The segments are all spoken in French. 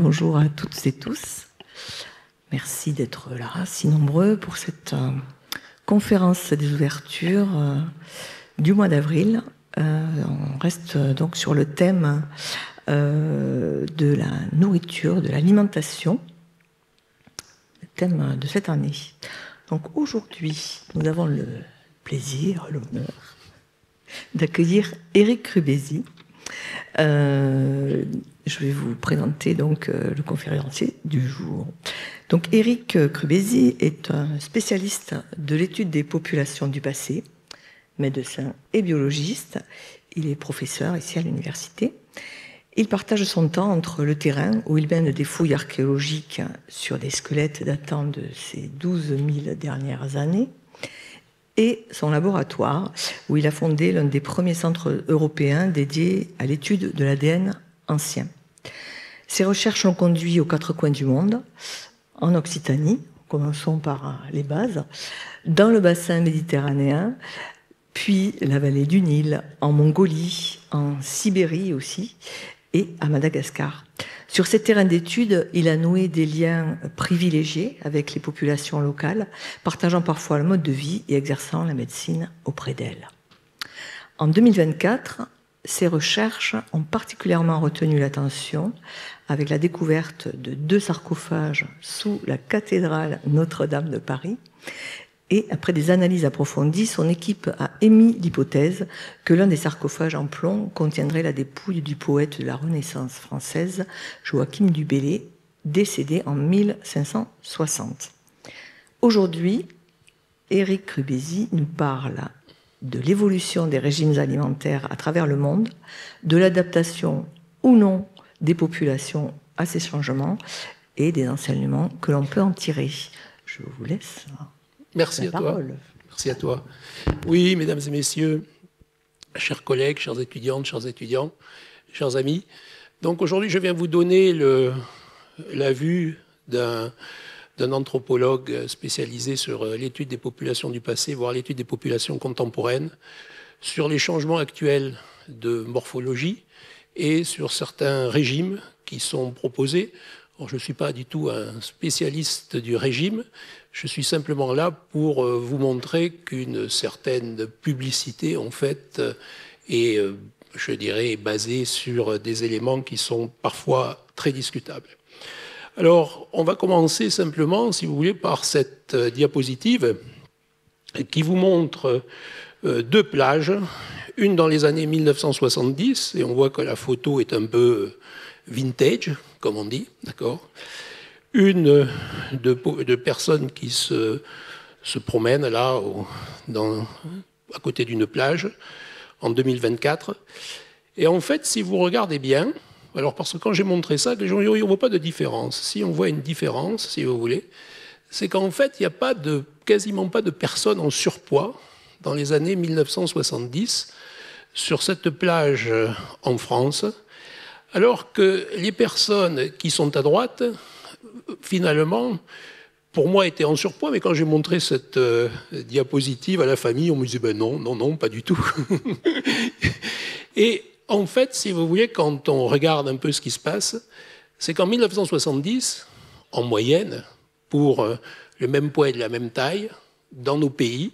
Bonjour à toutes et tous. Merci d'être là, si nombreux, pour cette conférence des ouvertures du mois d'avril. On reste donc sur le thème de la nourriture, de l'alimentation, le thème de cette année. Donc aujourd'hui, nous avons le plaisir, l'honneur d'accueillir Éric Krubézy. Je vais vous présenter donc le conférencier du jour. Donc Éric Krubézy est un spécialiste de l'étude des populations du passé, médecin et biologiste. Il est professeur ici à l'université. Il partage son temps entre le terrain, où il mène des fouilles archéologiques sur des squelettes datant de ces 12 000 dernières années, et son laboratoire, où il a fondé l'un des premiers centres européens dédiés à l'étude de l'ADN ancien. Ses recherches l'ont conduit aux quatre coins du monde, en Occitanie, commençons par les bases, dans le bassin méditerranéen, puis la vallée du Nil, en Mongolie, en Sibérie aussi, et à Madagascar. Sur ces terrains d'études, il a noué des liens privilégiés avec les populations locales, partageant parfois le mode de vie et exerçant la médecine auprès d'elles. En 2024, ses recherches ont particulièrement retenu l'attention avec la découverte de 2 sarcophages sous la cathédrale Notre-Dame de Paris. Et après des analyses approfondies, son équipe a émis l'hypothèse que l'un des sarcophages en plomb contiendrait la dépouille du poète de la Renaissance française, Joachim du Bellay, décédé en 1560. Aujourd'hui, Éric Krubézy nous parle de l'évolution des régimes alimentaires à travers le monde, de l'adaptation ou non des populations à ces changements et des enseignements que l'on peut en tirer. Je vous laisse. Merci à toi. Merci à toi. Oui, mesdames et messieurs, chers collègues, chères étudiantes, chers étudiants, chers amis. Donc aujourd'hui, je viens vous donner la vue d'un anthropologue spécialisé sur l'étude des populations du passé, voire l'étude des populations contemporaines, sur les changements actuels de morphologie et sur certains régimes qui sont proposés. Alors, je ne suis pas du tout un spécialiste du régime, je suis simplement là pour vous montrer qu'une certaine publicité, en fait, est, je dirais, basée sur des éléments qui sont parfois très discutables. Alors, on va commencer simplement, si vous voulez, par cette diapositive qui vous montre 2 plages, une dans les années 1970, et on voit que la photo est un peu vintage, comme on dit, d'accord. Une de personnes qui se promènent là, à côté d'une plage, en 2024. Et en fait, si vous regardez bien, alors parce que quand j'ai montré ça, les gens disent oui, on ne voit pas de différence. Si on voit une différence, si vous voulez, c'est qu'en fait, il n'y a quasiment pas de personnes en surpoids dans les années 1970 sur cette plage en France, alors que les personnes qui sont à droite, finalement, pour moi, étaient en surpoids, mais quand j'ai montré cette diapositive à la famille, on me disait ben non, pas du tout. Et en fait, si vous voulez, quand on regarde un peu ce qui se passe, c'est qu'en 1970, en moyenne, pour le même poids et de la même taille, dans nos pays,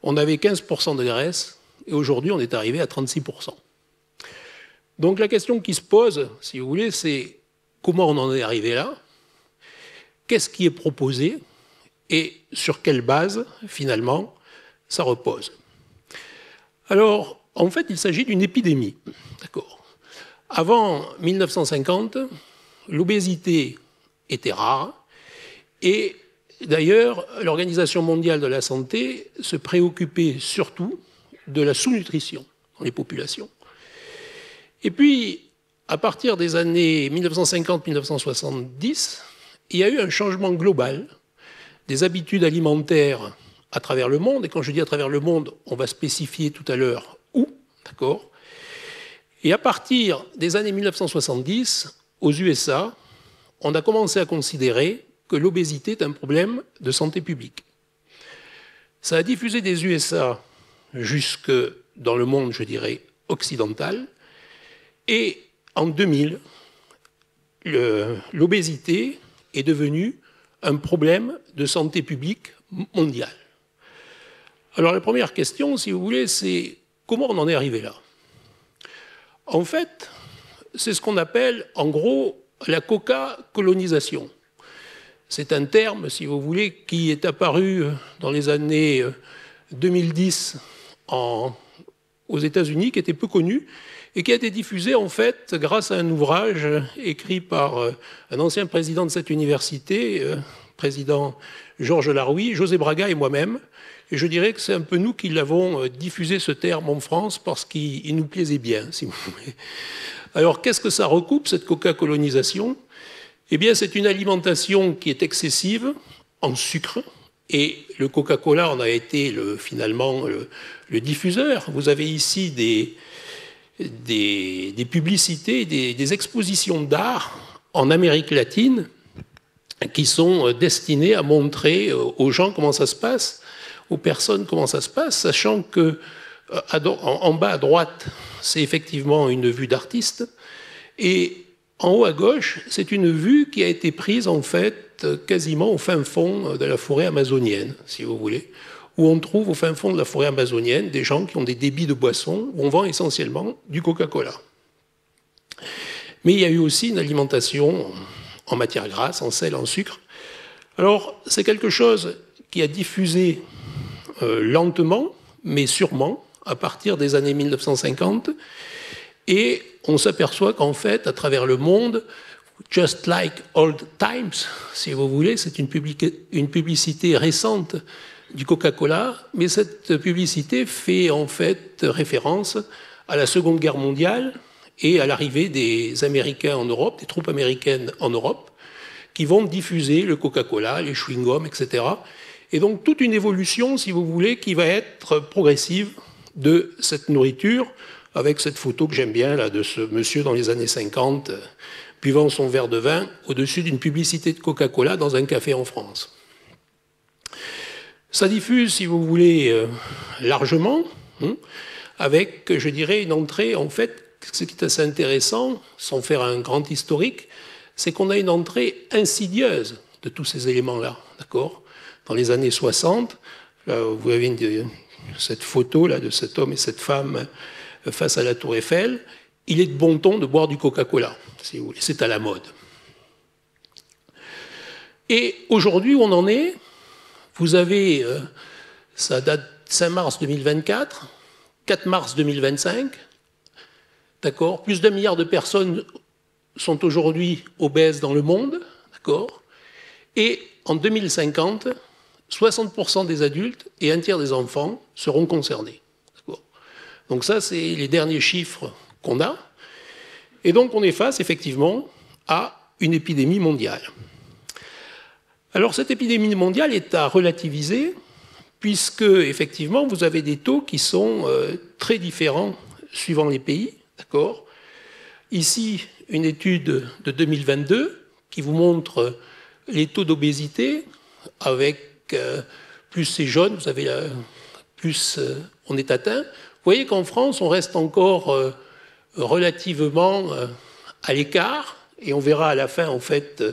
on avait 15% de graisse, et aujourd'hui, on est arrivé à 36%. Donc la question qui se pose, si vous voulez, c'est comment on en est arrivé là ? Qu'est-ce qui est proposé et sur quelle base, finalement, ça repose. Alors, en fait, il s'agit d'une épidémie. D'accord. Avant 1950, l'obésité était rare et d'ailleurs, l'Organisation mondiale de la santé se préoccupait surtout de la sous-nutrition dans les populations. Et puis, à partir des années 1950-1970, il y a eu un changement global des habitudes alimentaires à travers le monde. Et quand je dis à travers le monde, on va spécifier tout à l'heure où, d'accord ? Et à partir des années 1970, aux USA, on a commencé à considérer que l'obésité est un problème de santé publique. Ça a diffusé des USA jusque dans le monde, je dirais, occidental. Et en 2000, l'obésité est devenue un problème de santé publique mondial. Alors la première question, si vous voulez, c'est comment on en est arrivé là? En fait, c'est ce qu'on appelle en gros la coca-colonisation. C'est un terme, si vous voulez, qui est apparu dans les années 2010 aux États-Unis, qui était peu connu et qui a été diffusé en fait grâce à un ouvrage écrit par un ancien président de cette université, président Georges Larouille, José Braga et moi-même. Et je dirais que c'est un peu nous qui l'avons diffusé ce terme en France parce qu'il nous plaisait bien, si vous voulez. Alors qu'est-ce que ça recoupe, cette coca-colonisation? Eh bien, c'est une alimentation qui est excessive en sucre. Et le Coca-Cola en a été finalement le diffuseur. Vous avez ici des publicités, des expositions d'art en Amérique latine qui sont destinées à montrer aux gens comment ça se passe, aux personnes comment ça se passe, sachant que en bas à droite, c'est effectivement une vue d'artiste, et en haut à gauche, c'est une vue qui a été prise en fait quasiment au fin fond de la forêt amazonienne, si vous voulez, où on trouve au fin fond de la forêt amazonienne des gens qui ont des débits de boissons, où on vend essentiellement du Coca-Cola. Mais il y a eu aussi une alimentation en matière grasse, en sel, en sucre. Alors, c'est quelque chose qui a diffusé lentement, mais sûrement, à partir des années 1950, et on s'aperçoit qu'en fait, à travers le monde, Just Like Old Times, si vous voulez, c'est une publicité récente du Coca-Cola, mais cette publicité fait en fait référence à la Seconde Guerre mondiale et à l'arrivée des Américains en Europe, des troupes américaines en Europe, qui vont diffuser le Coca-Cola, les chewing-gums, etc. Et donc toute une évolution, si vous voulez, qui va être progressive de cette nourriture, avec cette photo que j'aime bien là, de ce monsieur dans les années 50, buvant son verre de vin au-dessus d'une publicité de Coca-Cola dans un café en France. Ça diffuse, si vous voulez, largement, avec, je dirais, une entrée, en fait, ce qui est assez intéressant, sans faire un grand historique, c'est qu'on a une entrée insidieuse de tous ces éléments-là, d'accord? Dans les années 60, là, vous avez cette photo là, de cet homme et cette femme face à la Tour Eiffel, il est de bon ton de boire du Coca-Cola, si vous voulez, c'est à la mode. Et aujourd'hui, où on en est, vous avez, ça date 5 mars 2024, 4 mars 2025, d'accord, plus d'1 milliard de personnes sont aujourd'hui obèses dans le monde, d'accord, et en 2050, 60% des adultes et un tiers des enfants seront concernés. Donc ça, c'est les derniers chiffres qu'on a. Et donc on est face, effectivement, à une épidémie mondiale. Alors cette épidémie mondiale est à relativiser, puisque, effectivement, vous avez des taux qui sont très différents suivant les pays, d'accord ? Ici, une étude de 2022 qui vous montre les taux d'obésité, avec plus c'est jaune, vous avez plus on est atteint. Vous voyez qu'en France, on reste encore relativement à l'écart, et on verra à la fin, en fait,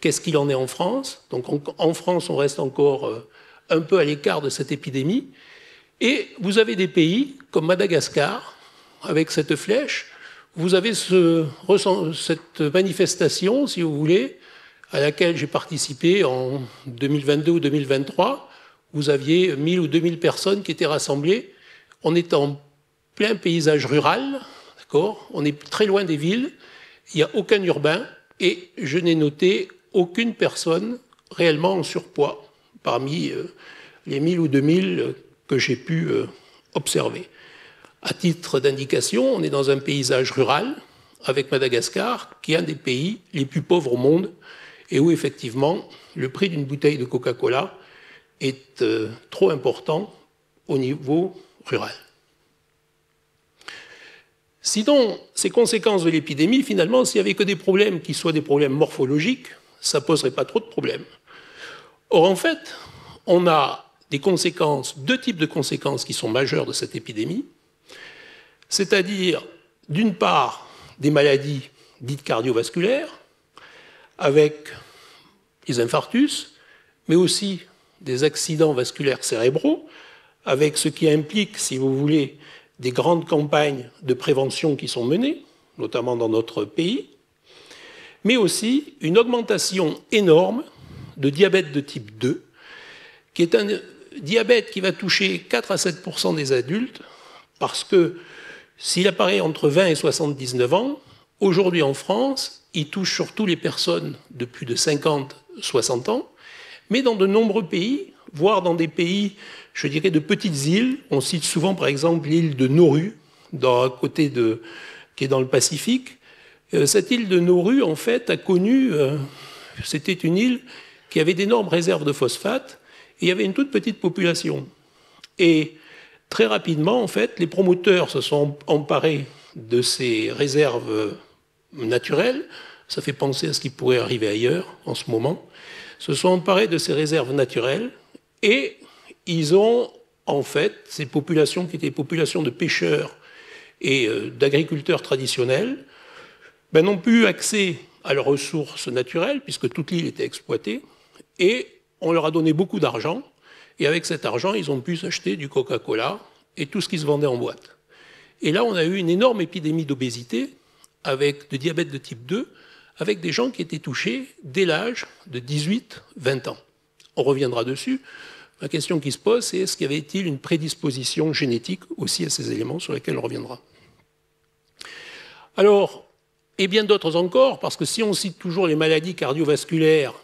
qu'est-ce qu'il en est en France. Donc en France, on reste encore un peu à l'écart de cette épidémie. Et vous avez des pays comme Madagascar, avec cette flèche, vous avez cette manifestation, si vous voulez, à laquelle j'ai participé en 2022 ou 2023. Vous aviez 1000 ou 2000 personnes qui étaient rassemblées. On est en plein paysage rural, d'accord ? On est très loin des villes, il n'y a aucun urbain, et je n'ai noté aucune personne réellement en surpoids parmi les 1000 ou 2000 que j'ai pu observer. À titre d'indication, on est dans un paysage rural, avec Madagascar, qui est un des pays les plus pauvres au monde, et où effectivement le prix d'une bouteille de Coca-Cola est trop important au niveau rural. Sinon, ces conséquences de l'épidémie, finalement, s'il n'y avait que des problèmes qui soient des problèmes morphologiques, ça ne poserait pas trop de problèmes. Or, en fait, on a des conséquences, deux types de conséquences qui sont majeures de cette épidémie, c'est-à-dire, d'une part, des maladies dites cardiovasculaires, avec les infarctus, mais aussi des accidents vasculaires cérébraux, avec ce qui implique, si vous voulez, des grandes campagnes de prévention qui sont menées, notamment dans notre pays, mais aussi une augmentation énorme de diabète de type 2, qui est un diabète qui va toucher 4 à 7% des adultes, parce que s'il apparaît entre 20 et 79 ans, aujourd'hui en France, il touche surtout les personnes de plus de 50-60 ans, mais dans de nombreux pays, voire dans des pays, je dirais, de petites îles. On cite souvent, par exemple, l'île de Nauru, qui est dans le Pacifique. Cette île de Nauru, en fait, a connu... c'était une île qui avait d'énormes réserves de phosphate, et il y avait une toute petite population. Et très rapidement, en fait, les promoteurs se sont emparés de ces réserves naturelles. Ça fait penser à ce qui pourrait arriver ailleurs en ce moment. Se sont emparés de ces réserves naturelles et ils ont, en fait, ces populations qui étaient des populations de pêcheurs et d'agriculteurs traditionnels, n'ont plus eu accès à leurs ressources naturelles, puisque toute l'île était exploitée, et on leur a donné beaucoup d'argent, et avec cet argent, ils ont pu s'acheter du Coca-Cola et tout ce qui se vendait en boîte. Et là, on a eu une énorme épidémie d'obésité, avec de diabète de type 2, avec des gens qui étaient touchés dès l'âge de 18-20 ans. On reviendra dessus. La question qui se pose, c'est est-ce qu'il y avait-il une prédisposition génétique aussi à ces éléments sur lesquels on reviendra. Alors, et bien d'autres encore, parce que si on cite toujours les maladies cardiovasculaires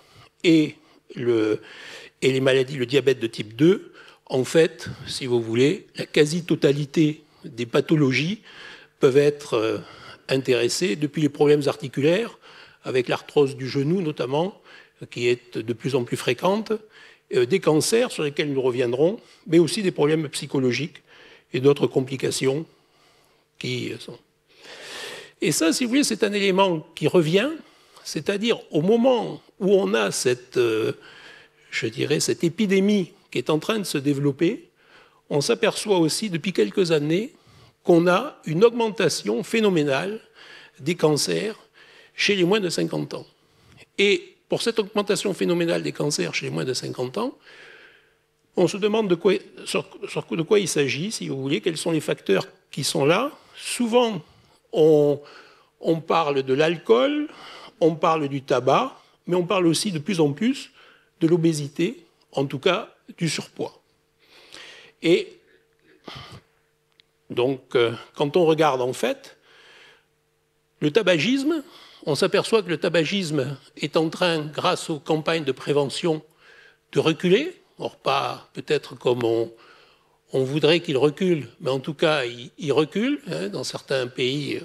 et les maladies, le diabète de type 2, en fait, si vous voulez, la quasi-totalité des pathologies peuvent être intéressées, depuis les problèmes articulaires, avec l'arthrose du genou notamment, qui est de plus en plus fréquente, des cancers sur lesquels nous reviendrons, mais aussi des problèmes psychologiques et d'autres complications qui sont... Et ça, si vous voulez, c'est un élément qui revient, c'est-à-dire au moment où on a cette, je dirais, cette épidémie qui est en train de se développer, on s'aperçoit aussi depuis quelques années qu'on a une augmentation phénoménale des cancers chez les moins de 50 ans. Et pour cette augmentation phénoménale des cancers chez les moins de 50 ans, on se demande de quoi il s'agit, si vous voulez, quels sont les facteurs qui sont là. Souvent, on parle de l'alcool, on parle du tabac, mais on parle aussi de plus en plus de l'obésité, en tout cas du surpoids. Et donc, quand on regarde en fait, le tabagisme, on s'aperçoit que le tabagisme est en train, grâce aux campagnes de prévention, de reculer. Or, pas peut-être comme on voudrait qu'il recule, mais en tout cas, il recule. Dans certains pays,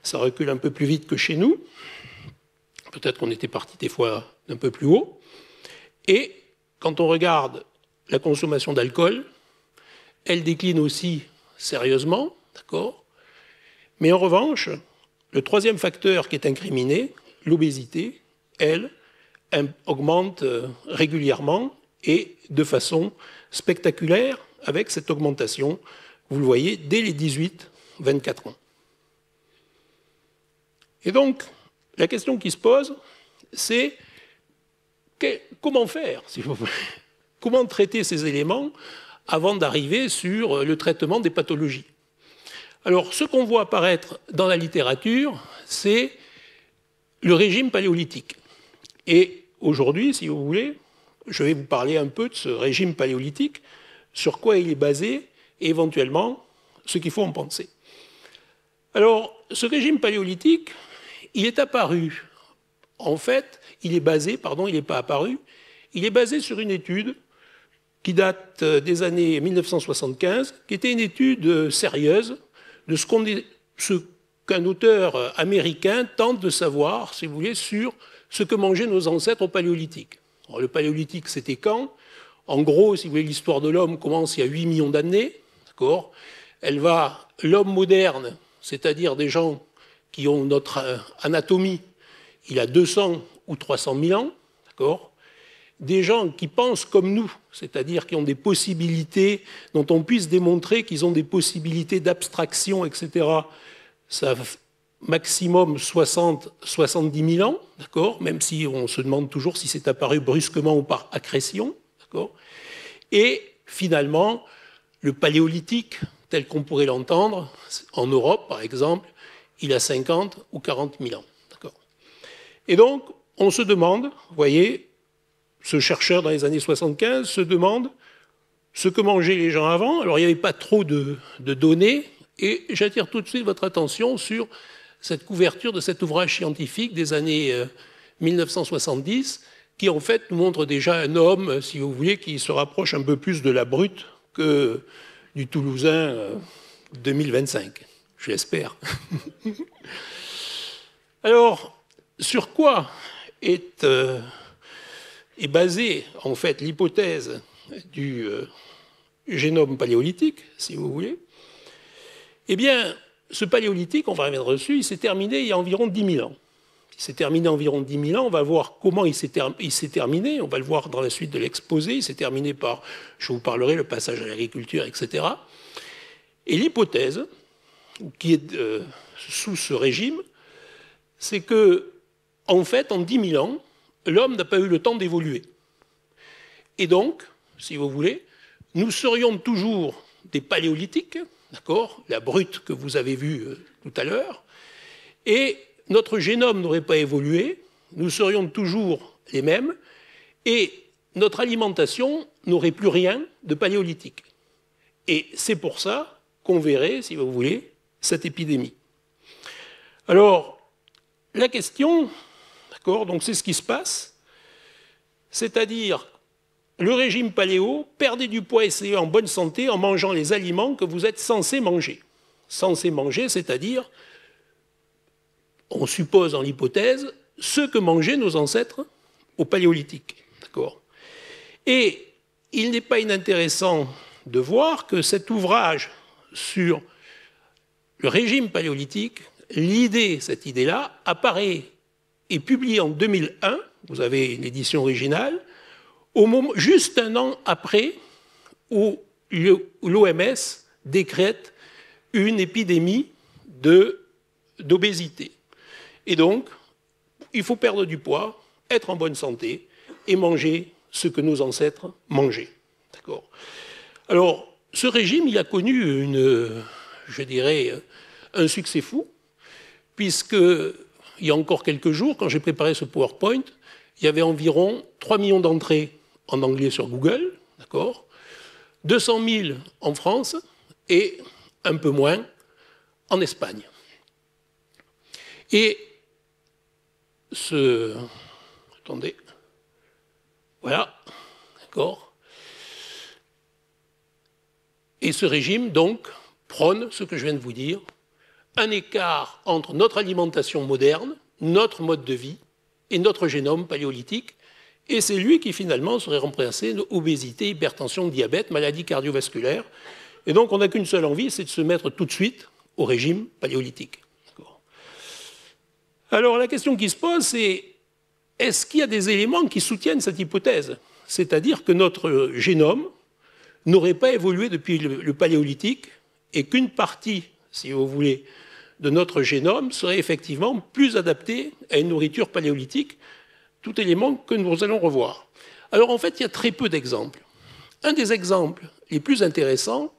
ça recule un peu plus vite que chez nous. Peut-être qu'on était parti des fois d'un peu plus haut. Et quand on regarde la consommation d'alcool, elle décline aussi sérieusement, d'accord ? Mais en revanche, le troisième facteur qui est incriminé, l'obésité, elle augmente régulièrement et de façon spectaculaire avec cette augmentation, vous le voyez, dès les 18-24 ans. Et donc, la question qui se pose, c'est comment faire, si vous voulez, comment traiter ces éléments avant d'arriver sur le traitement des pathologies. Alors, ce qu'on voit apparaître dans la littérature, c'est le régime paléolithique. Et aujourd'hui, si vous voulez, je vais vous parler un peu de ce régime paléolithique, sur quoi il est basé, et éventuellement, ce qu'il faut en penser. Alors, ce régime paléolithique, il est apparu, en fait, il est basé sur une étude qui date des années 1975, qui était une étude sérieuse de ce qu'un auteur américain tente de savoir, si vous voulez, sur ce que mangeaient nos ancêtres au Paléolithique. Alors, le Paléolithique, c'était quand? En gros, si vous voulez, l'histoire de l'homme commence il y a 8 millions d'années, d'accord? L'homme moderne, c'est-à-dire des gens qui ont notre anatomie, il a 200 ou 300 000 ans, d'accord? Des gens qui pensent comme nous, c'est-à-dire qui ont des possibilités, dont on puisse démontrer qu'ils ont des possibilités d'abstraction, etc., ça maximum 60-70 000 ans, d'accord, même si on se demande toujours si c'est apparu brusquement ou par accrétion, d'accord. Et finalement, le paléolithique, tel qu'on pourrait l'entendre, en Europe par exemple, il a 50 ou 40 000 ans, d'accord. Et donc, on se demande, vous voyez, ce chercheur dans les années 75 se demande ce que mangeaient les gens avant. Alors, il n'y avait pas trop de données, et j'attire tout de suite votre attention sur cette couverture de cet ouvrage scientifique des années 1970, qui en fait nous montre déjà un homme, si vous voulez, qui se rapproche un peu plus de la brute que du Toulousain 2025, je l'espère. Alors, sur quoi est basée en fait l'hypothèse du génome paléolithique, si vous voulez? Eh bien, ce paléolithique, on va revenir dessus, il s'est terminé il y a environ 10 000 ans. Il s'est terminé environ 10 000 ans, on va voir comment il s'est terminé, on va le voir dans la suite de l'exposé, il s'est terminé par, je vous parlerai, le passage à l'agriculture, etc. Et l'hypothèse, qui est sous ce régime, c'est que, en fait, en 10 000 ans, l'homme n'a pas eu le temps d'évoluer. Et donc, si vous voulez, nous serions toujours des paléolithiques, d'accord, la brute que vous avez vue tout à l'heure, et notre génome n'aurait pas évolué, nous serions toujours les mêmes, et notre alimentation n'aurait plus rien de paléolithique. Et c'est pour ça qu'on verrait, si vous voulez, cette épidémie. Alors, la question, d'accord, donc c'est ce qui se passe, c'est-à-dire le régime paléo, perdez du poids et soyez en bonne santé en mangeant les aliments que vous êtes censés manger. Censés manger, c'est-à-dire, on suppose dans l'hypothèse, ce que mangeaient nos ancêtres au paléolithique. D'accord. Et il n'est pas inintéressant de voir que cet ouvrage sur le régime paléolithique, cette idée-là, apparaît et publiée en 2001, vous avez une édition originale, juste un an après où l'OMS décrète une épidémie d'obésité. Et donc, il faut perdre du poids, être en bonne santé et manger ce que nos ancêtres mangeaient. D'accord. Alors, ce régime, il a connu je dirais, un succès fou, puisque il y a encore quelques jours, quand j'ai préparé ce PowerPoint, il y avait environ 3 millions d'entrées en anglais sur Google, d'accord, 200 000 en France et un peu moins en Espagne. Et attendez, voilà, d'accord. Et ce régime, donc, prône ce que je viens de vous dire, un écart entre notre alimentation moderne, notre mode de vie et notre génome paléolithique. Et c'est lui qui, finalement, serait remplacé d'obésité, hypertension, diabète, maladie cardiovasculaire. Et donc, on n'a qu'une seule envie, c'est de se mettre tout de suite au régime paléolithique. Alors, la question qui se pose, c'est est-ce qu'il y a des éléments qui soutiennent cette hypothèse? C'est-à-dire que notre génome n'aurait pas évolué depuis le paléolithique et qu'une partie, si vous voulez, de notre génome serait effectivement plus adaptée à une nourriture paléolithique, tout élément que nous allons revoir. Alors en fait, il y a très peu d'exemples. Un des exemples les plus intéressants,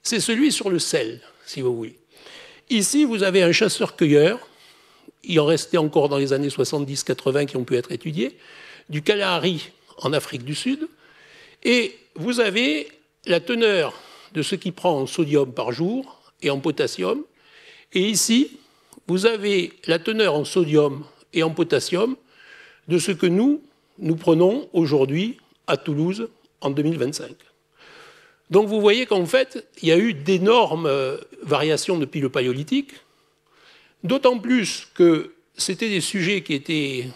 c'est celui sur le sel, si vous voulez. Ici, vous avez un chasseur-cueilleur, il en restait encore dans les années 70-80 qui ont pu être étudiés, du Kalahari en Afrique du Sud, et vous avez la teneur de ce qu'il prend en sodium par jour et en potassium, et ici, vous avez la teneur en sodium et en potassium de ce que nous prenons aujourd'hui à Toulouse en 2025. Donc vous voyez qu'en fait, il y a eu d'énormes variations depuis le paléolithique, d'autant plus que c'était des sujets qui étaient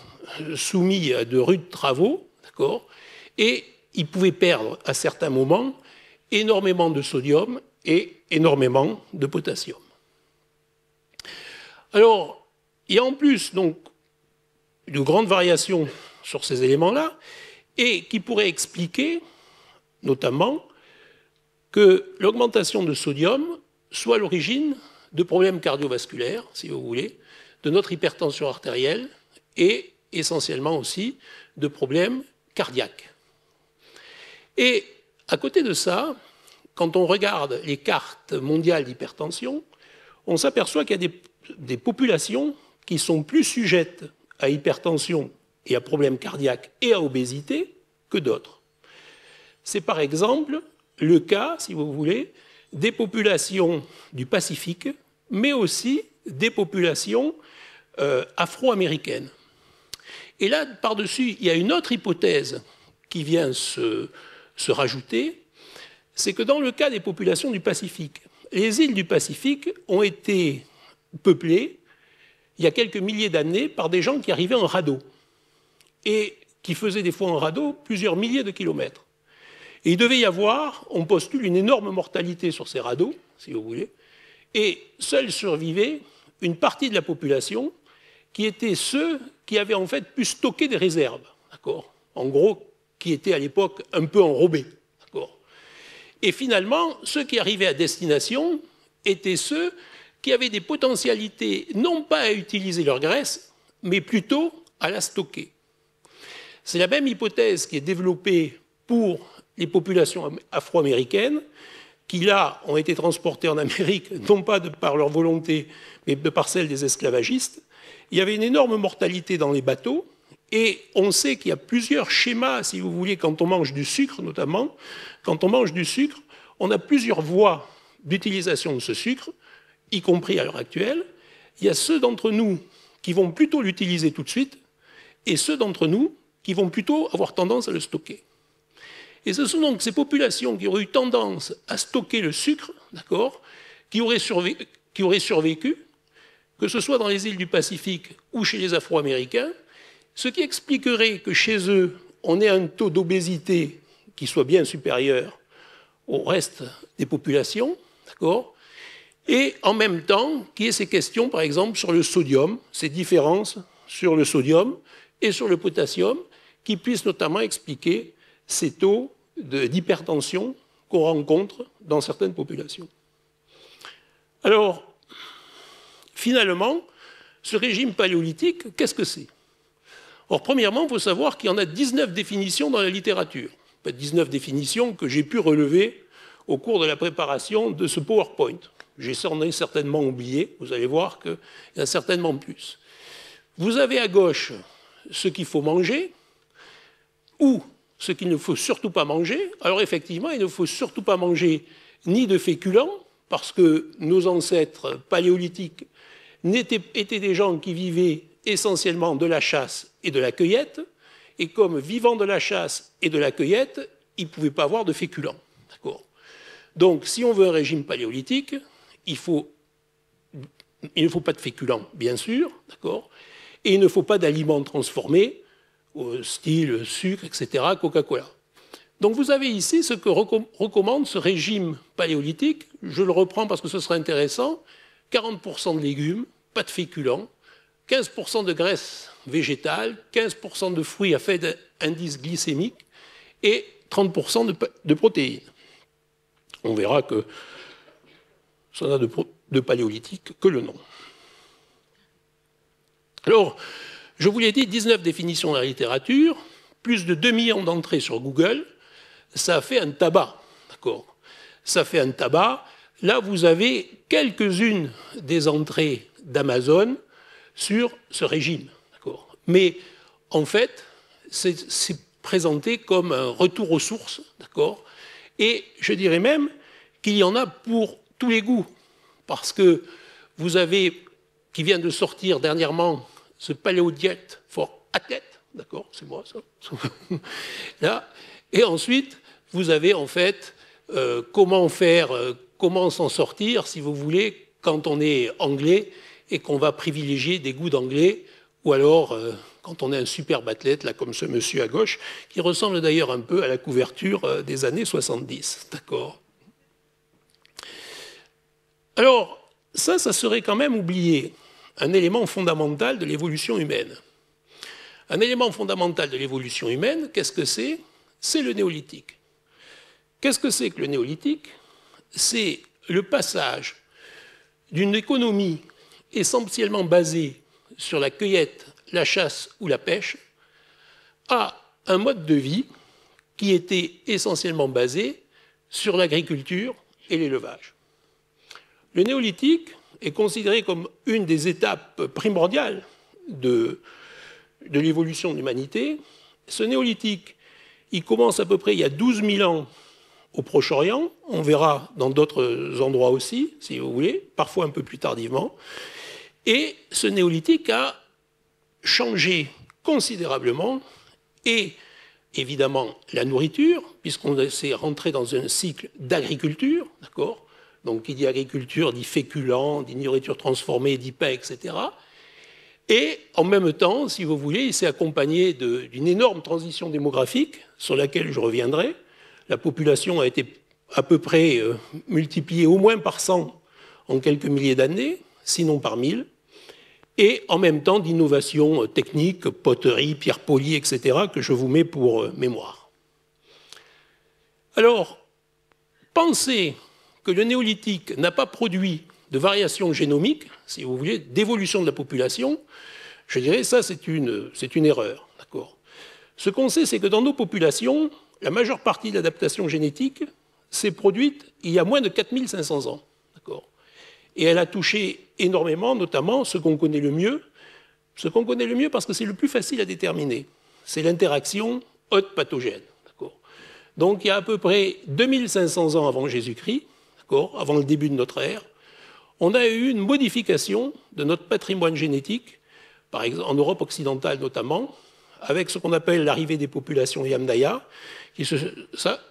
soumis à de rudes travaux, d'accord, et ils pouvaient perdre à certains moments énormément de sodium et énormément de potassium. Alors, il y a en plus donc de grandes variations sur ces éléments-là, et qui pourraient expliquer, notamment, que l'augmentation de sodium soit à l'origine de problèmes cardiovasculaires, si vous voulez, de notre hypertension artérielle et essentiellement aussi de problèmes cardiaques. Et à côté de ça, quand on regarde les cartes mondiales d'hypertension, on s'aperçoit qu'il y a des populations qui sont plus sujettes à hypertension et à problèmes cardiaques et à obésité que d'autres. C'est par exemple le cas, si vous voulez, des populations du Pacifique, mais aussi des populations afro-américaines. Et là, par-dessus, il y a une autre hypothèse qui vient se rajouter, c'est que dans le cas des populations du Pacifique, les îles du Pacifique ont été peuplées, il y a quelques milliers d'années, par des gens qui arrivaient en radeau, et qui faisaient des fois en radeau plusieurs milliers de kilomètres. Et il devait y avoir, on postule, une énorme mortalité sur ces radeaux, si vous voulez, et seule survivait une partie de la population qui étaient ceux qui avaient en fait pu stocker des réserves, d'accord ? En gros, qui étaient à l'époque un peu enrobés, d'accord ? Et finalement, ceux qui arrivaient à destination étaient ceux qui avaient des potentialités non pas à utiliser leur graisse, mais plutôt à la stocker. C'est la même hypothèse qui est développée pour les populations afro-américaines, qui là ont été transportées en Amérique, non pas de par leur volonté, mais de par celle des esclavagistes. Il y avait une énorme mortalité dans les bateaux, et on sait qu'il y a plusieurs schémas, si vous voulez, quand on mange du sucre notamment. Quand on mange du sucre, on a plusieurs voies d'utilisation de ce sucre, y compris à l'heure actuelle. Il y a ceux d'entre nous qui vont plutôt l'utiliser tout de suite, et ceux d'entre nous qui vont plutôt avoir tendance à le stocker. Et ce sont donc ces populations qui auraient eu tendance à stocker le sucre, d'accord, qui auraient survécu, que ce soit dans les îles du Pacifique ou chez les Afro-Américains, ce qui expliquerait que chez eux, on ait un taux d'obésité qui soit bien supérieur au reste des populations, d'accord, et en même temps qu'il y ait ces questions, par exemple, sur le sodium, ces différences sur le sodium et sur le potassium, qui puissent notamment expliquer ces taux d'hypertension qu'on rencontre dans certaines populations. Alors, finalement, ce régime paléolithique, qu'est-ce que c'est ? Or, premièrement, il faut savoir qu'il y en a 19 définitions dans la littérature. 19 définitions que j'ai pu relever au cours de la préparation de ce PowerPoint. J'en ai certainement oublié, vous allez voir qu'il y en a certainement plus. Vous avez à gauche ce qu'il faut manger, ou ce qu'il ne faut surtout pas manger. Alors effectivement, il ne faut surtout pas manger ni de féculents, parce que nos ancêtres paléolithiques étaient des gens qui vivaient essentiellement de la chasse et de la cueillette, et comme vivant de la chasse et de la cueillette, ils ne pouvaient pas avoir de féculents. D'accord ? Donc, si on veut un régime paléolithique, il ne faut pas de féculents, bien sûr, d'accord ? Et il ne faut pas d'aliments transformés, style sucre, etc., Coca-Cola. Donc vous avez ici ce que recommande ce régime paléolithique. Je le reprends parce que ce sera intéressant. 40% de légumes, pas de féculents, 15% de graisse végétale, 15% de fruits à faible indice glycémique et 30% de protéines. On verra que ça n'a de paléolithique que le nom. Alors, je vous l'ai dit, 19 définitions dans la littérature, plus de 2 millions d'entrées sur Google, ça fait un tabac, d'accord ? Ça fait un tabac. Là, vous avez quelques-unes des entrées d'Amazon sur ce régime, d'accord ? Mais en fait, c'est présenté comme un retour aux sources, d'accord ? Et je dirais même qu'il y en a pour tous les goûts, parce que vous avez, qui vient de sortir dernièrement, ce Paleo Diet for Athletes, d'accord, c'est moi ça. Là, et ensuite, vous avez en fait comment s'en sortir, si vous voulez, quand on est anglais et qu'on va privilégier des goûts d'anglais, ou alors quand on est un superbe athlète, là comme ce monsieur à gauche, qui ressemble d'ailleurs un peu à la couverture des années 70, d'accord. Alors, ça serait quand même oublier un élément fondamental de l'évolution humaine. Un élément fondamental de l'évolution humaine, qu'est-ce que c'est ? C'est le néolithique. Qu'est-ce que c'est que le néolithique ? C'est le passage d'une économie essentiellement basée sur la cueillette, la chasse ou la pêche, à un mode de vie qui était essentiellement basé sur l'agriculture et l'élevage. Le néolithique est considéré comme une des étapes primordiales de l'évolution de l'humanité. Ce néolithique, il commence à peu près il y a 12 000 ans au Proche-Orient. On verra dans d'autres endroits aussi, si vous voulez, parfois un peu plus tardivement. Et ce néolithique a changé considérablement, et évidemment la nourriture, puisqu'on s'est rentré dans un cycle d'agriculture, d'accord ? Donc qui dit agriculture dit féculents, dit nourriture transformée, dit pain, etc. Et en même temps, si vous voulez, il s'est accompagné d'une énorme transition démographique sur laquelle je reviendrai. La population a été à peu près multipliée au moins par 100 en quelques milliers d'années, sinon par 1000. Et en même temps d'innovations techniques, poterie, pierre polie, etc., que je vous mets pour mémoire. Alors, pensez que le néolithique n'a pas produit de variations génomiques, si vous voulez, d'évolution de la population, je dirais ça c'est une erreur. D'accord ? Ce qu'on sait, c'est que dans nos populations, la majeure partie de l'adaptation génétique s'est produite il y a moins de 4500 ans. D'accord ? Et elle a touché énormément, notamment ce qu'on connaît le mieux. Ce qu'on connaît le mieux parce que c'est le plus facile à déterminer. C'est l'interaction hôte-pathogène. Donc il y a à peu près 2500 ans avant Jésus-Christ, avant le début de notre ère, on a eu une modification de notre patrimoine génétique, par exemple en Europe occidentale notamment, avec ce qu'on appelle l'arrivée des populations Yamnaya.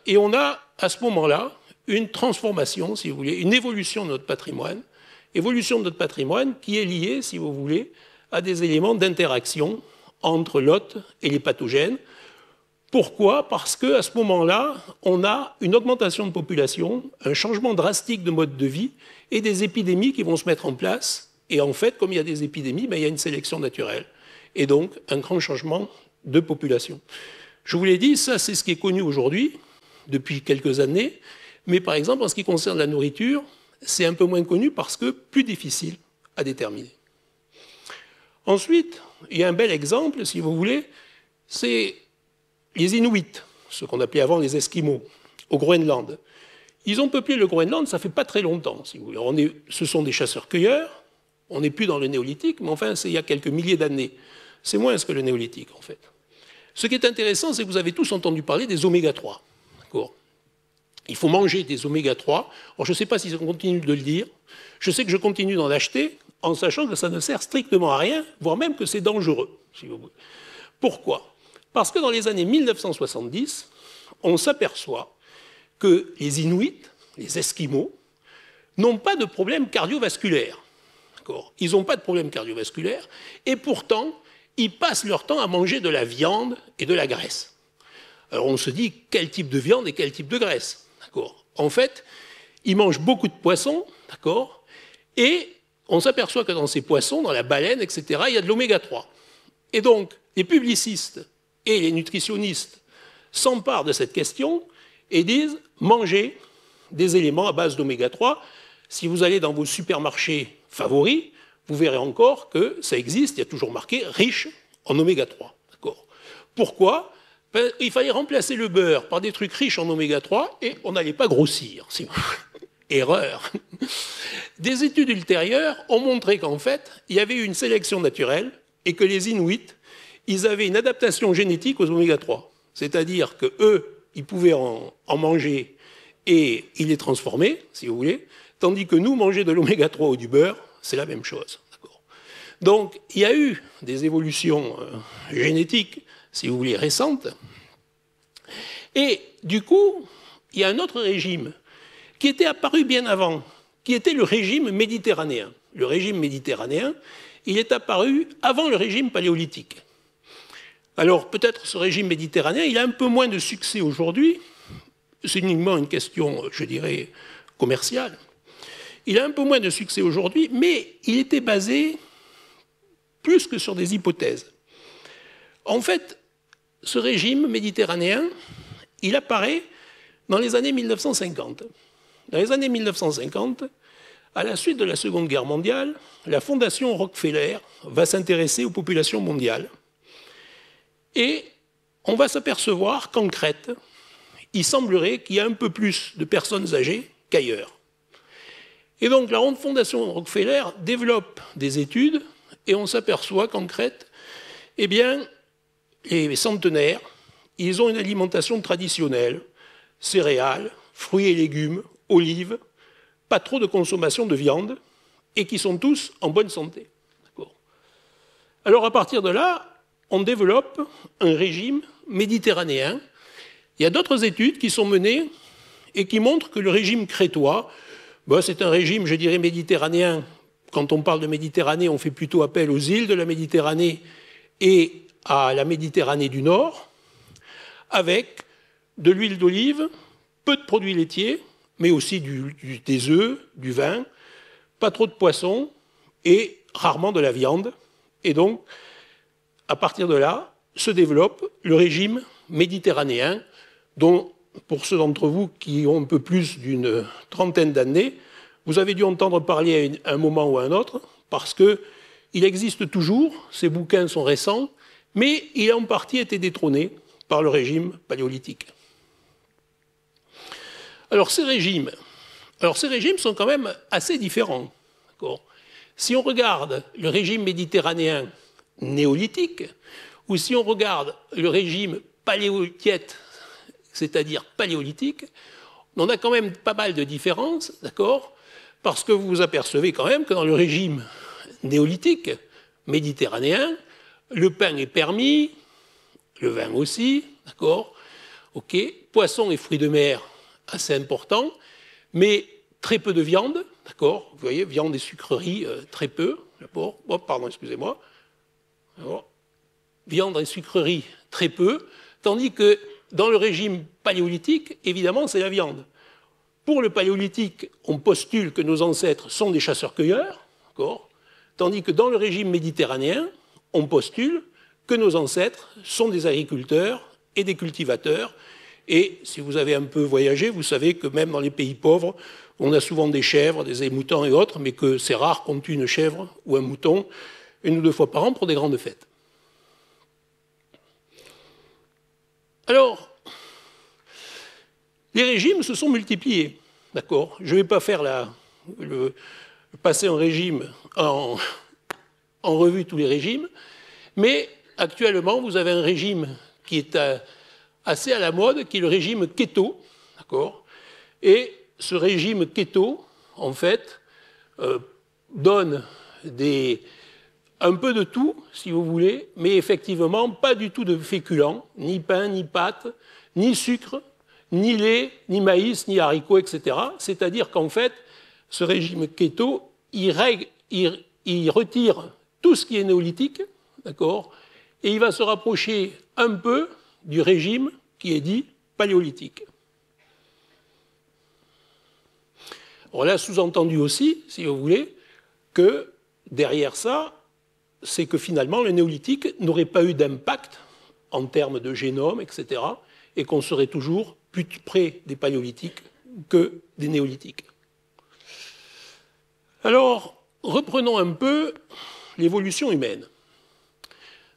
Et on a à ce moment-là une transformation, si vous voulez, une évolution de notre patrimoine qui est liée, si vous voulez, à des éléments d'interaction entre l'hôte et les pathogènes. Pourquoi ? Parce qu'à ce moment-là, on a une augmentation de population, un changement drastique de mode de vie et des épidémies qui vont se mettre en place. Et en fait, comme il y a des épidémies, il y a une sélection naturelle. Et donc, un grand changement de population. Je vous l'ai dit, ça c'est ce qui est connu aujourd'hui, depuis quelques années. Mais par exemple, en ce qui concerne la nourriture, c'est un peu moins connu parce que plus difficile à déterminer. Ensuite, il y a un bel exemple, si vous voulez, c'est les Inuits, ce qu'on appelait avant les Esquimaux, au Groenland. Ils ont peuplé le Groenland, ça fait pas très longtemps, si vous voulez. Ce sont des chasseurs-cueilleurs, on n'est plus dans le néolithique, mais enfin, c'est il y a quelques milliers d'années. C'est moins que le néolithique, en fait. Ce qui est intéressant, c'est que vous avez tous entendu parler des oméga-3. D'accord ? Il faut manger des oméga-3. Alors, je ne sais pas si je continue de le dire. Je sais que je continue d'en acheter en sachant que ça ne sert strictement à rien, voire même que c'est dangereux, si vous voulez. Pourquoi ? Parce que dans les années 1970, on s'aperçoit que les Inuits, les Esquimaux, n'ont pas de problème cardiovasculaire. Ils n'ont pas de problème cardiovasculaire, et pourtant, ils passent leur temps à manger de la viande et de la graisse. Alors on se dit, quel type de viande et quel type de graisse ? En fait, ils mangent beaucoup de poissons, et on s'aperçoit que dans ces poissons, dans la baleine, etc., il y a de l'oméga-3. Et donc, les publicistes et les nutritionnistes s'emparent de cette question et disent « mangez des éléments à base d'oméga-3 ». Si vous allez dans vos supermarchés favoris, vous verrez encore que ça existe, il y a toujours marqué « riche en oméga-3 ». Pourquoi ? Il fallait remplacer le beurre par des trucs riches en oméga-3 et on n'allait pas grossir. Erreur. Des études ultérieures ont montré qu'en fait, il y avait eu une sélection naturelle et que les Inuits, ils avaient une adaptation génétique aux oméga-3. C'est-à-dire qu'eux, ils pouvaient en manger et ils les transformaient, si vous voulez, tandis que nous, manger de l'oméga-3 ou du beurre, c'est la même chose. Donc, il y a eu des évolutions génétiques, si vous voulez, récentes. Et du coup, il y a un autre régime qui était apparu bien avant, qui était le régime méditerranéen. Le régime méditerranéen, il est apparu avant le régime paléolithique. Alors, peut-être ce régime méditerranéen, il a un peu moins de succès aujourd'hui. C'est uniquement une question, je dirais, commerciale. Il a un peu moins de succès aujourd'hui, mais il était basé plus que sur des hypothèses. En fait, ce régime méditerranéen, il apparaît dans les années 1950. Dans les années 1950, À la suite de la Seconde Guerre mondiale, la Fondation Rockefeller va s'intéresser aux populations mondiales. Et on va s'apercevoir qu'en Crète, il semblerait qu'il y a un peu plus de personnes âgées qu'ailleurs. Et donc la Fondation Rockefeller développe des études et on s'aperçoit qu'en Crète, eh bien, les centenaires, ils ont une alimentation traditionnelle, céréales, fruits et légumes, olives, pas trop de consommation de viande et qui sont tous en bonne santé. Alors à partir de là, on développe un régime méditerranéen. Il y a d'autres études qui sont menées et qui montrent que le régime crétois, c'est un régime, je dirais, méditerranéen. Quand on parle de Méditerranée, on fait plutôt appel aux îles de la Méditerranée et à la Méditerranée du Nord, avec de l'huile d'olive, peu de produits laitiers, mais aussi des œufs, du vin, pas trop de poissons et rarement de la viande. Et donc, à partir de là, se développe le régime méditerranéen, dont, pour ceux d'entre vous qui ont un peu plus d'une trentaine d'années, vous avez dû entendre parler à un moment ou à un autre, parce qu'il existe toujours, ces bouquins sont récents, mais il a en partie été détrôné par le régime paléolithique. Alors ces régimes sont quand même assez différents. Si on regarde le régime méditerranéen néolithique, ou si on regarde le régime paléolithique, c'est-à-dire paléolithique, on a quand même pas mal de différences, d'accord ? Parce que vous vous apercevez quand même que dans le régime néolithique méditerranéen, le pain est permis, le vin aussi, d'accord ? Ok, poissons et fruits de mer, assez importants, mais très peu de viande, d'accord ? Vous voyez, viande et sucreries, très peu, d'accord ? Oh, pardon, excusez-moi. Alors, viande et sucreries, très peu, tandis que dans le régime paléolithique, évidemment, c'est la viande. Pour le paléolithique, on postule que nos ancêtres sont des chasseurs-cueilleurs, tandis que dans le régime méditerranéen, on postule que nos ancêtres sont des agriculteurs et des cultivateurs. Et si vous avez un peu voyagé, vous savez que même dans les pays pauvres, on a souvent des chèvres, des moutons et autres, mais que c'est rare qu'on tue une chèvre ou un mouton 1 ou 2 fois par an pour des grandes fêtes. Alors, les régimes se sont multipliés, d'accord ? Je ne vais pas faire passer un régime en revue tous les régimes, mais actuellement, vous avez un régime qui est assez à la mode, qui est le régime keto, d'accord ? Et ce régime keto, en fait, donne un peu de tout, si vous voulez, mais effectivement, pas du tout de féculents, ni pain, ni pâtes, ni sucre, ni lait, ni maïs, ni haricots, etc. C'est-à-dire qu'en fait, ce régime keto, il retire tout ce qui est néolithique, d'accord, et il va se rapprocher un peu du régime qui est dit paléolithique. Alors là, sous-entendu aussi, si vous voulez, que derrière ça, c'est que finalement, le néolithique n'aurait pas eu d'impact en termes de génome, etc., et qu'on serait toujours plus près des paléolithiques que des néolithiques. Alors, reprenons un peu l'évolution humaine.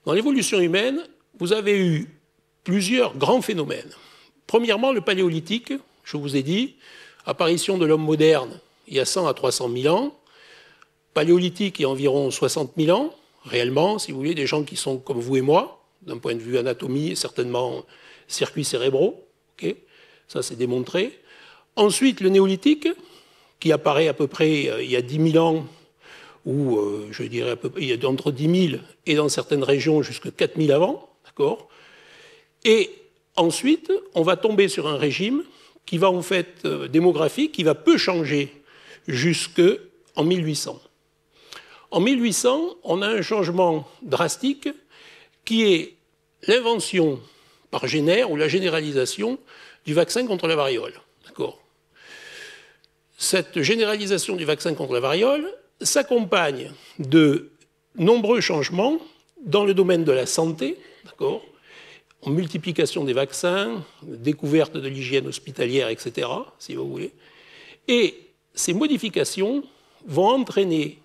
Dans l'évolution humaine, vous avez eu plusieurs grands phénomènes. Premièrement, le paléolithique, je vous ai dit, apparition de l'homme moderne il y a 100 à 300 000 ans, paléolithique il y a environ 60 000 ans, réellement, si vous voulez, des gens qui sont comme vous et moi, d'un point de vue anatomie, certainement circuits cérébraux, okay, ça c'est démontré. Ensuite, le néolithique, qui apparaît à peu près il y a 10 000 ans, ou je dirais il y a entre 10 000 et dans certaines régions jusqu'à 4 000 avant, d'accord. Et ensuite, on va tomber sur un régime qui va en fait démographique, qui va peu changer jusqu'en 1800. En 1800, on a un changement drastique qui est l'invention par Jenner ou la généralisation du vaccin contre la variole. D'accord. Cette généralisation du vaccin contre la variole s'accompagne de nombreux changements dans le domaine de la santé, d'accord, en multiplication des vaccins, découverte de l'hygiène hospitalière, etc., si vous voulez. Et ces modifications vont entraîner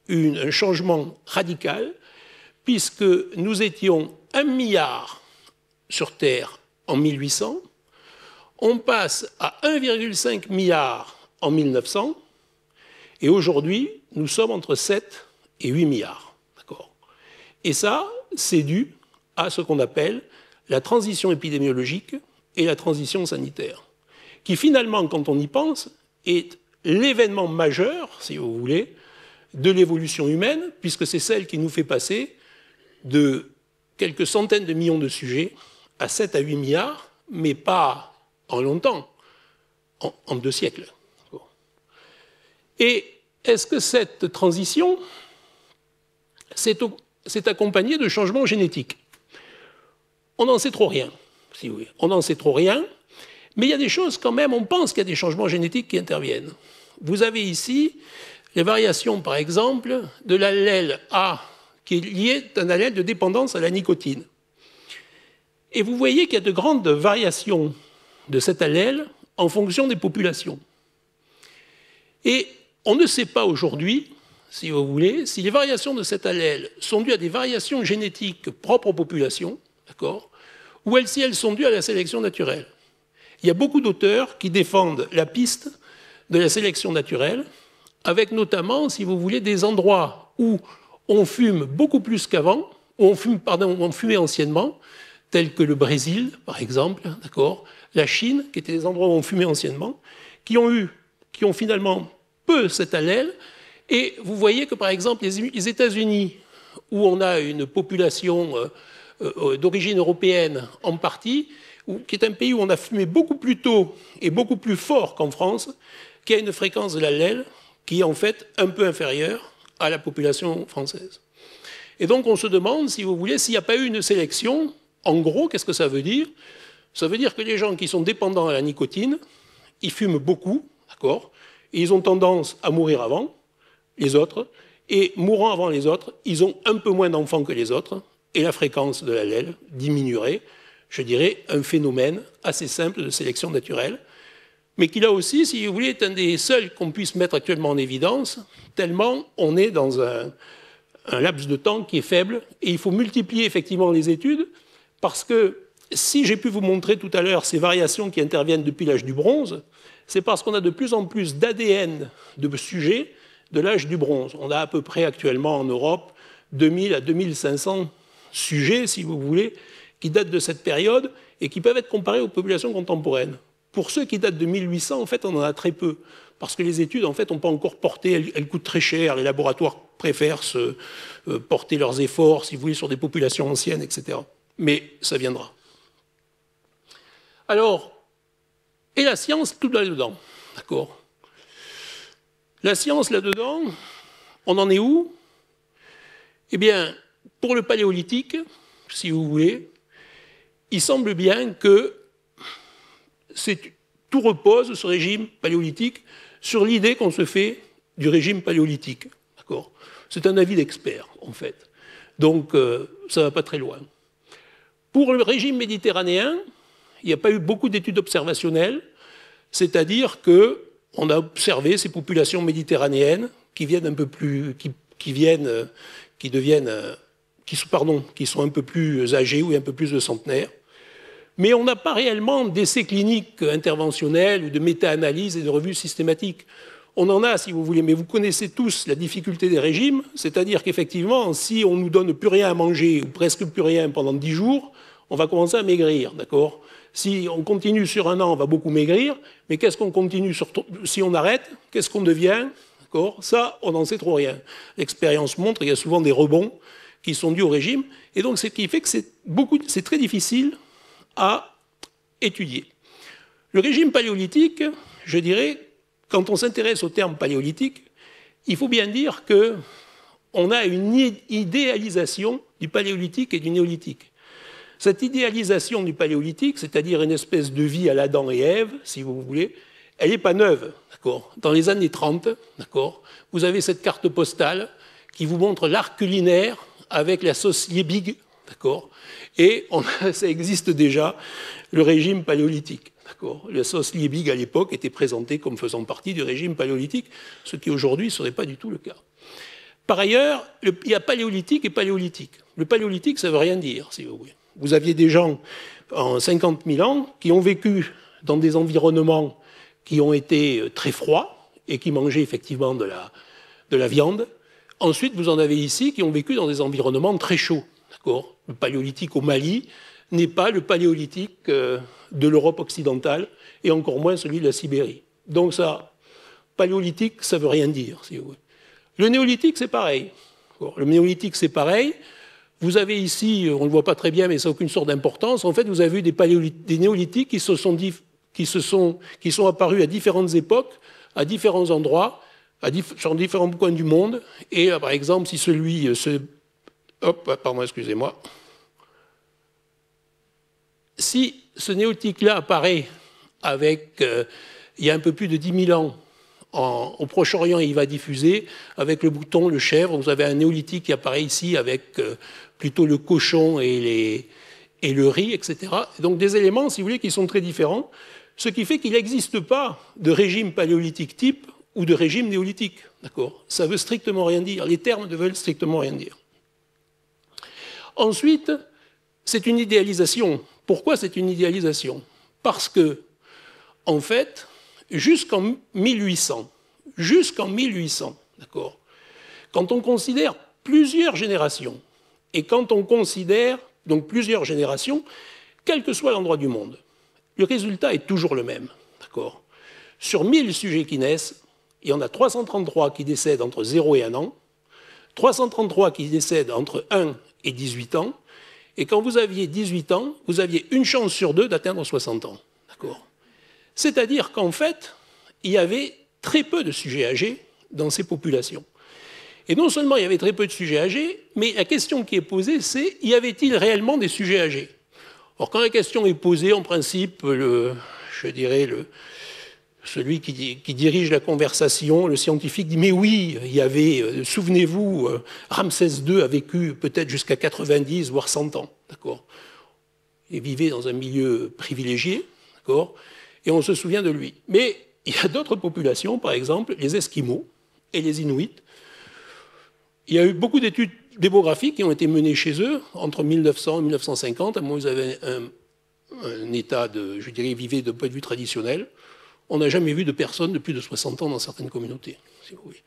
un changement radical, puisque nous étions 1 milliard sur Terre en 1800, on passe à 1,5 milliard en 1900, et aujourd'hui, nous sommes entre 7 et 8 milliards. Et ça, c'est dû à ce qu'on appelle la transition épidémiologique et la transition sanitaire, qui finalement, quand on y pense, est l'événement majeur, si vous voulez, de l'évolution humaine, puisque c'est celle qui nous fait passer de quelques centaines de millions de sujets à 7 à 8 milliards, mais pas en longtemps, en 2 siècles. Et est-ce que cette transition s'est accompagnée de changements génétiques? On n'en sait trop rien, si vous voulez. On n'en sait trop rien, mais il y a des choses quand même, on pense qu'il y a des changements génétiques qui interviennent. Vous avez ici les variations, par exemple, de l'allèle A, qui est lié à un allèle de dépendance à la nicotine. Et vous voyez qu'il y a de grandes variations de cet allèle en fonction des populations. Et on ne sait pas aujourd'hui, si vous voulez, si les variations de cet allèle sont dues à des variations génétiques propres aux populations, d'accord, ou si elles sont dues à la sélection naturelle. Il y a beaucoup d'auteurs qui défendent la piste de la sélection naturelle, avec notamment, si vous voulez, des endroits où on fume beaucoup plus qu'avant, où on fumait anciennement, tels que le Brésil, par exemple, d'accord, la Chine, qui étaient des endroits où on fumait anciennement, qui ont finalement peu cet allèle. Et vous voyez que, par exemple, les États-Unis, où on a une population d'origine européenne en partie, qui est un pays où on a fumé beaucoup plus tôt et beaucoup plus fort qu'en France, qui a une fréquence de l'allèle qui est en fait un peu inférieure à la population française. Et donc on se demande, si vous voulez, s'il n'y a pas eu une sélection. En gros, qu'est-ce que ça veut dire? Ça veut dire que les gens qui sont dépendants à la nicotine, ils fument beaucoup, d'accord, et ils ont tendance à mourir avant les autres, et mourant avant les autres, ils ont un peu moins d'enfants que les autres, et la fréquence de l'allèle diminuerait. Je dirais un phénomène assez simple de sélection naturelle, mais qui là aussi, si vous voulez, est un des seuls qu'on puisse mettre actuellement en évidence, tellement on est dans un laps de temps qui est faible, et il faut multiplier effectivement les études, parce que si j'ai pu vous montrer tout à l'heure ces variations qui interviennent depuis l'âge du bronze, c'est parce qu'on a de plus en plus d'ADN de sujets de l'âge du bronze. On a à peu près actuellement en Europe 2000 à 2500 sujets, si vous voulez, qui datent de cette période et qui peuvent être comparés aux populations contemporaines. Pour ceux qui datent de 1800, en fait, on en a très peu, parce que les études, en fait, n'ont pas encore porté, elles coûtent très cher, les laboratoires préfèrent porter leurs efforts, si vous voulez, sur des populations anciennes, etc. Mais ça viendra. Alors, et la science, tout là-dedans, d'accord? La science, là-dedans, on en est où? Eh bien, pour le paléolithique, si vous voulez, il semble bien que tout repose, ce régime paléolithique, sur l'idée qu'on se fait du régime paléolithique. D'accord? C'est un avis d'expert, en fait. Donc, ça ne va pas très loin. Pour le régime méditerranéen, il n'y a pas eu beaucoup d'études observationnelles, c'est-à-dire qu'on a observé ces populations méditerranéennes qui viennent un peu plus, qui sont un peu plus âgées ou un peu plus de centenaires. Mais on n'a pas réellement d'essais cliniques interventionnels ou de méta-analyses et de revues systématiques. On en a, si vous voulez, mais vous connaissez tous la difficulté des régimes, c'est-à-dire qu'effectivement, si on ne nous donne plus rien à manger, ou presque plus rien pendant 10 jours, on va commencer à maigrir, d'accord? Si on continue sur 1 an, on va beaucoup maigrir, mais qu'est-ce qu'on continue si on arrête? Qu'est-ce qu'on devient? D'accord? Ça, on n'en sait trop rien. L'expérience montre qu'il y a souvent des rebonds qui sont dus au régime, et donc ce qui fait que c'est très difficile à étudier. Le régime paléolithique, je dirais, quand on s'intéresse au terme paléolithique, il faut bien dire qu'on a une idéalisation du paléolithique et du néolithique. Cette idéalisation du paléolithique, c'est-à-dire une espèce de vie à l'Adam et Ève, si vous voulez, elle n'est pas neuve, d'accord? Dans les années 30, d'accord, vous avez cette carte postale qui vous montre l'arc culinaire avec la sauce Liebig, d'accord? Et ça existe déjà, le régime paléolithique. La sauce Liebig à l'époque était présentée comme faisant partie du régime paléolithique, ce qui aujourd'hui ne serait pas du tout le cas. Par ailleurs, il y a paléolithique et paléolithique. Le paléolithique, ça ne veut rien dire, si vous voulez. Vous aviez des gens en 50 000 ans qui ont vécu dans des environnements qui ont été très froids et qui mangeaient effectivement de la viande. Ensuite, vous en avez ici qui ont vécu dans des environnements très chauds. Le paléolithique au Mali n'est pas le paléolithique de l'Europe occidentale et encore moins celui de la Sibérie. Donc ça, paléolithique, ça ne veut rien dire, si vous voulez. Le néolithique, c'est pareil. Le néolithique, c'est pareil. Vous avez ici, on ne le voit pas très bien, mais ça n'a aucune sorte d'importance. En fait, vous avez eu des néolithiques qui sont apparus à différentes époques, à différents endroits, sur différents coins du monde. Et par exemple, si excusez-moi. Si ce néolithique-là apparaît avec, il y a un peu plus de 10 000 ans, au Proche-Orient, il va diffuser avec le bouton, le chèvre. Vous avez un néolithique qui apparaît ici avec plutôt le cochon et le riz, etc. Donc des éléments, si vous voulez, qui sont très différents, ce qui fait qu'il n'existe pas de régime paléolithique type ou de régime néolithique. D'accord ? Ça veut strictement rien dire. Les termes ne veulent strictement rien dire. Ensuite, c'est une idéalisation. Pourquoi c'est une idéalisation ? Parce que, en fait, jusqu'en 1800, d'accord, quand on considère plusieurs générations, et quand on considère donc plusieurs générations, quel que soit l'endroit du monde, le résultat est toujours le même, d'accord. Sur 1000 sujets qui naissent, il y en a 333 qui décèdent entre 0 et 1 an, 333 qui décèdent entre 1 et 18 ans, et quand vous aviez 18 ans, vous aviez une chance sur 2 d'atteindre 60 ans, d'accord. C'est-à-dire qu'en fait, il y avait très peu de sujets âgés dans ces populations. Et non seulement il y avait très peu de sujets âgés, mais la question qui est posée, c'est y avait-il réellement des sujets âgés ? Or, quand la question est posée, en principe, celui qui dirige la conversation, le scientifique, dit « Mais oui, il y avait, souvenez-vous, Ramsès II a vécu peut-être jusqu'à 90, voire 100 ans. » D'accord ? Il vivait dans un milieu privilégié, d'accord ? Et on se souvient de lui. Mais il y a d'autres populations, par exemple les Esquimaux et les Inuits. Il y a eu beaucoup d'études démographiques qui ont été menées chez eux entre 1900 et 1950. À moins vous avez un état ils vivaient de point de vue traditionnel. On n'a jamais vu de personnes de plus de 60 ans dans certaines communautés, si vous voulez.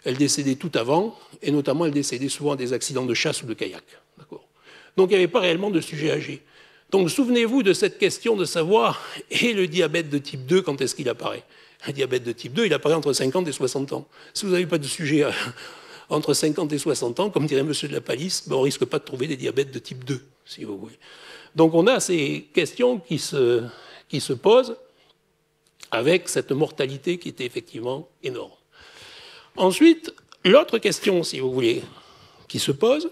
Elles décédaient tout avant, et notamment elles décédaient souvent à des accidents de chasse ou de kayak. Donc il n'y avait pas réellement de sujet âgé. Donc souvenez-vous de cette question de savoir, et le diabète de type 2, quand est-ce qu'il apparaît ? Le diabète de type 2, il apparaît entre 50 et 60 ans. Si vous n'avez pas de sujet entre 50 et 60 ans, comme dirait M. de la Palisse, on ne risque pas de trouver des diabètes de type 2, si vous voulez. Donc on a ces questions qui se posent avec cette mortalité qui était effectivement énorme. Ensuite, l'autre question, si vous voulez, qui se pose,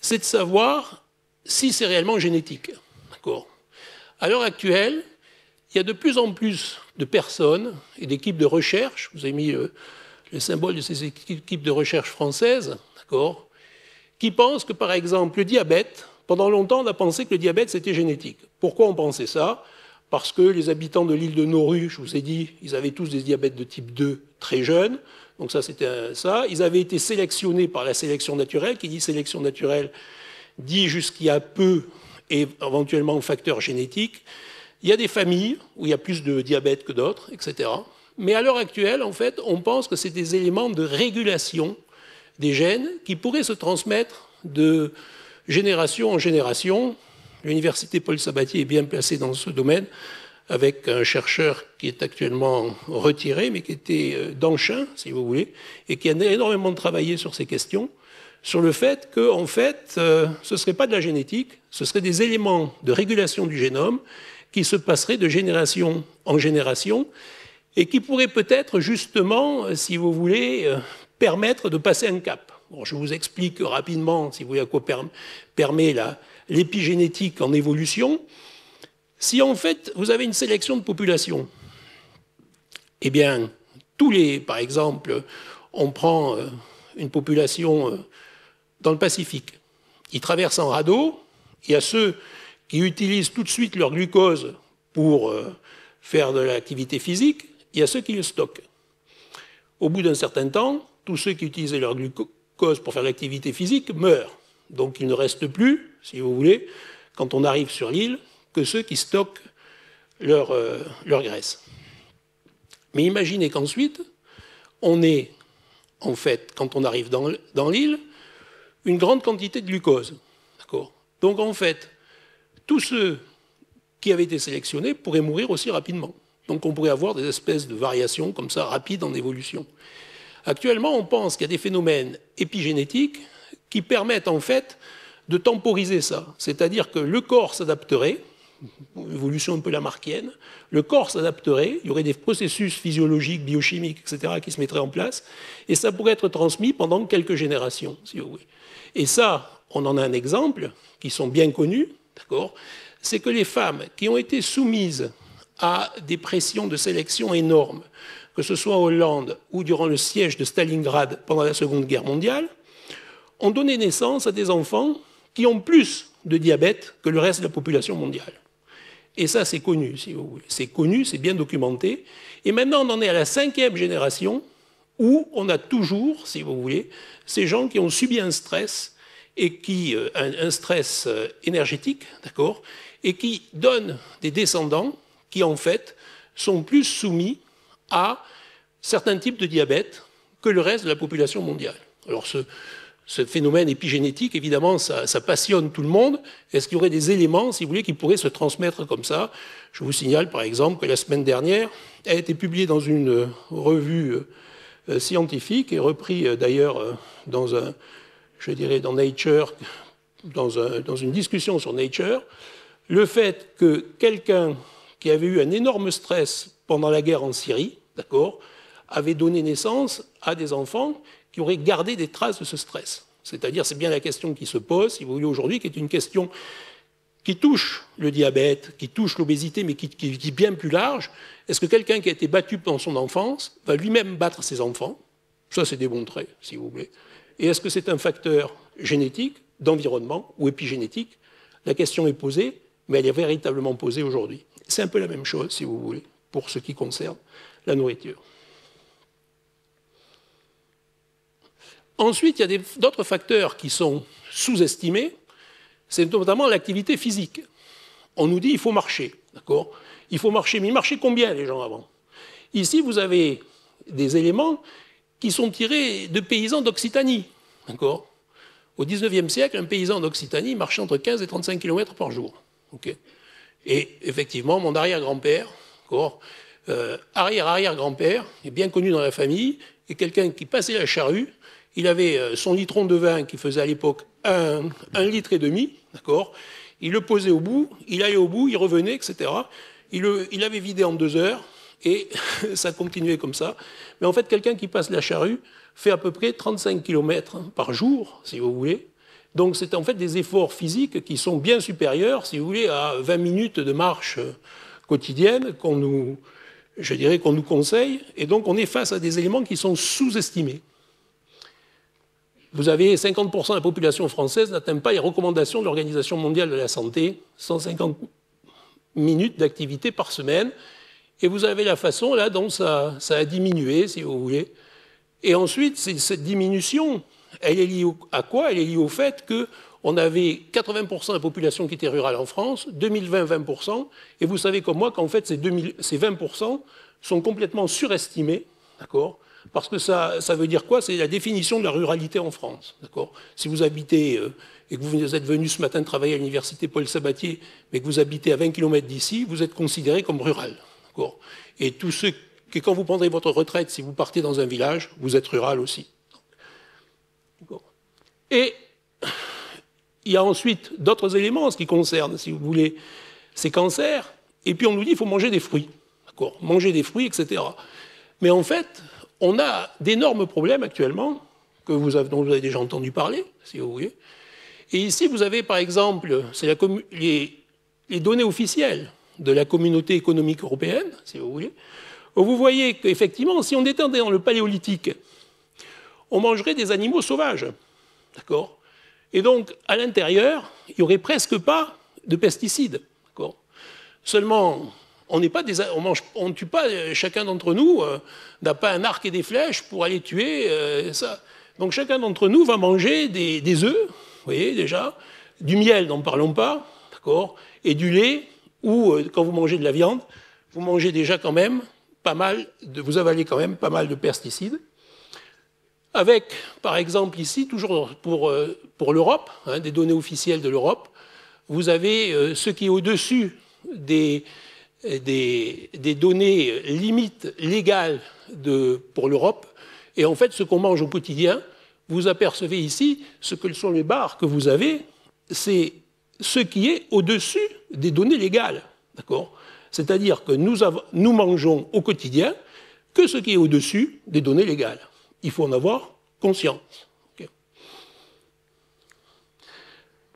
c'est de savoir si c'est réellement génétique. D'accord ? À l'heure actuelle, il y a de plus en plus de personnes et d'équipes de recherche, vous avez mis le symbole de ces équipes de recherche françaises, d'accord, qui pensent que, par exemple, le diabète, pendant longtemps, on a pensé que le diabète, c'était génétique. Pourquoi on pensait ça ? Parce que les habitants de l'île de Nauru, je vous ai dit, ils avaient tous des diabètes de type 2 très jeunes, donc ça, c'était ça. Ils avaient été sélectionnés par la sélection naturelle, qui dit sélection naturelle, dit jusqu'il y a peu, et éventuellement facteur génétique. Il y a des familles où il y a plus de diabète que d'autres, etc. Mais à l'heure actuelle, en fait, on pense que c'est des éléments de régulation des gènes qui pourraient se transmettre de génération en génération. L'université Paul Sabatier est bien placée dans ce domaine, avec un chercheur qui est actuellement retiré, mais qui était d'Anchin, si vous voulez, et qui a énormément travaillé sur ces questions, sur le fait que, en fait, ce ne serait pas de la génétique, ce seraient des éléments de régulation du génome qui se passeraient de génération en génération et qui pourraient peut-être, justement, si vous voulez, permettre de passer un cap. Bon, je vous explique rapidement, si vous voulez, à quoi permet l'épigénétique en évolution. Si, en fait, vous avez une sélection de population, eh bien, par exemple, on prend une population dans le Pacifique. Ils traversent en radeau. Il y a ceux qui utilisent tout de suite leur glucose pour faire de l'activité physique, il y a ceux qui le stockent. Au bout d'un certain temps, tous ceux qui utilisaient leur glucose pour faire de l'activité physique meurent. Donc il ne reste plus, si vous voulez, quand on arrive sur l'île, que ceux qui stockent leur graisse. Mais imaginez qu'ensuite, on ait, en fait, quand on arrive dans l'île, une grande quantité de glucose. Donc en fait, tous ceux qui avaient été sélectionnés pourraient mourir aussi rapidement. Donc on pourrait avoir des espèces de variations comme ça, rapides en évolution. Actuellement, on pense qu'il y a des phénomènes épigénétiques qui permettent en fait de temporiser ça. C'est-à-dire que le corps s'adapterait, évolution un peu lamarckienne, le corps s'adapterait, il y aurait des processus physiologiques, biochimiques, etc., qui se mettraient en place, et ça pourrait être transmis pendant quelques générations, si vous voulez. Et ça, on en a un exemple, qui sont bien connus, d'accord, c'est que les femmes qui ont été soumises à des pressions de sélection énormes, que ce soit en Hollande ou durant le siège de Stalingrad pendant la Seconde Guerre mondiale, ont donné naissance à des enfants qui ont plus de diabète que le reste de la population mondiale. Et ça, c'est connu, si vous voulez. C'est connu, c'est bien documenté. Et maintenant, on en est à la 5e génération où on a toujours, si vous voulez, ces gens qui ont subi un stress, et un stress énergétique, d'accord, et qui donnent des descendants qui, en fait, sont plus soumis à certains types de diabète que le reste de la population mondiale. Alors, ce phénomène épigénétique, évidemment, ça passionne tout le monde. Est-ce qu'il y aurait des éléments, si vous voulez, qui pourraient se transmettre comme ça? Je vous signale, par exemple, que la semaine dernière a été publié dans une revue scientifique et repris d'ailleurs dans Nature, dans une discussion sur Nature, le fait que quelqu'un qui avait eu un énorme stress pendant la guerre en Syrie, d'accord, avait donné naissance à des enfants qui auraient gardé des traces de ce stress. C'est-à-dire, c'est bien la question qui se pose, si vous voulez, aujourd'hui, qui est une question qui touche le diabète, qui touche l'obésité, mais qui est bien plus large. Est-ce que quelqu'un qui a été battu dans son enfance va lui-même battre ses enfants? Ça, c'est démontré, si vous voulez. Et est-ce que c'est un facteur génétique, d'environnement ou épigénétique? La question est posée, mais elle est véritablement posée aujourd'hui. C'est un peu la même chose, si vous voulez, pour ce qui concerne la nourriture. Ensuite, il y a d'autres facteurs qui sont sous-estimés, c'est notamment l'activité physique. On nous dit qu'il faut marcher, d'accord? Il faut marcher, mais ils marchaient combien les gens avant? Ici, vous avez des éléments qui sont tirés de paysans d'Occitanie, d'accord? Au XIXe siècle, un paysan d'Occitanie marchait entre 15 et 35 km par jour. Okay, et effectivement, mon arrière-grand-père, arrière-arrière-grand-père, est bien connu dans la famille, est quelqu'un qui passait la charrue. Il avait son litron de vin qui faisait à l'époque 1,5 litre, d'accord. Il le posait au bout, il allait au bout, il revenait, etc. Il avait vidé en 2 heures et ça continuait comme ça. Mais en fait, quelqu'un qui passe la charrue fait à peu près 35 km par jour, si vous voulez. Donc c'est en fait des efforts physiques qui sont bien supérieurs, si vous voulez, à 20 minutes de marche quotidienne qu'on nous conseille. Et donc on est face à des éléments qui sont sous-estimés. Vous avez 50% de la population française n'atteint pas les recommandations de l'Organisation mondiale de la santé, 150 minutes d'activité par semaine. Et vous avez la façon là dont ça a diminué, si vous voulez. Et ensuite, cette diminution, elle est liée à quoi? Elle est liée au fait qu'on avait 80% de la population qui était rurale en France, 2020, 20%, et vous savez comme moi qu'en fait, ces 20% sont complètement surestimés, d'accord? Parce que ça veut dire quoi? C'est la définition de la ruralité en France, d'accord? Si vous habitez, et que vous êtes venu ce matin travailler à l'université Paul Sabatier, mais que vous habitez à 20 km d'ici, vous êtes considéré comme rural, d'accord? Et tous ceux que quand vous prendrez votre retraite, si vous partez dans un village, vous êtes rural aussi. Et il y a ensuite d'autres éléments en ce qui concerne, si vous voulez, ces cancers. Et puis on nous dit qu'il faut manger des fruits, d'accord, manger des fruits, etc. Mais en fait, on a d'énormes problèmes actuellement, dont vous avez déjà entendu parler, si vous voulez. Et ici, vous avez par exemple, c'est les données officielles de la communauté économique européenne, si vous voulez. Vous voyez qu'effectivement, si on était dans le paléolithique, on mangerait des animaux sauvages, d'accord? Et donc, à l'intérieur, il n'y aurait presque pas de pesticides, d'accord? Seulement, On n'est pas on ne tue pas, chacun d'entre nous n'a pas un arc et des flèches pour aller tuer ça. Donc chacun d'entre nous va manger des œufs, vous voyez déjà, du miel, n'en parlons pas, d'accord, et du lait, ou quand vous mangez de la viande, vous mangez déjà quand même vous avalez quand même pas mal de pesticides. Avec, par exemple, ici, toujours pour l'Europe, hein, des données officielles de l'Europe, vous avez ce qui est au-dessus des données limites légales pour l'Europe. Et en fait, ce qu'on mange au quotidien, vous apercevez ici, ce que sont les barres que vous avez, c'est ce qui est au-dessus des données légales. D'accord ? C'est-à-dire que nous mangeons au quotidien que ce qui est au-dessus des données légales. Il faut en avoir conscience. Okay.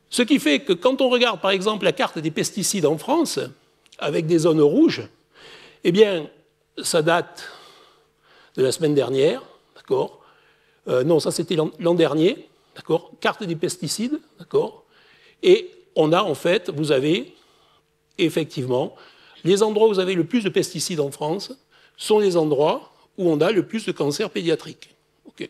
Ce qui fait que quand on regarde par exemple la carte des pesticides en France, avec des zones rouges, eh bien, ça date de la semaine dernière, d'accord ? Non, ça c'était l'an dernier, d'accord ? Carte des pesticides, d'accord ? Et on a en fait, vous avez effectivement, les endroits où vous avez le plus de pesticides en France sont les endroits où on a le plus de cancers pédiatriques. Okay.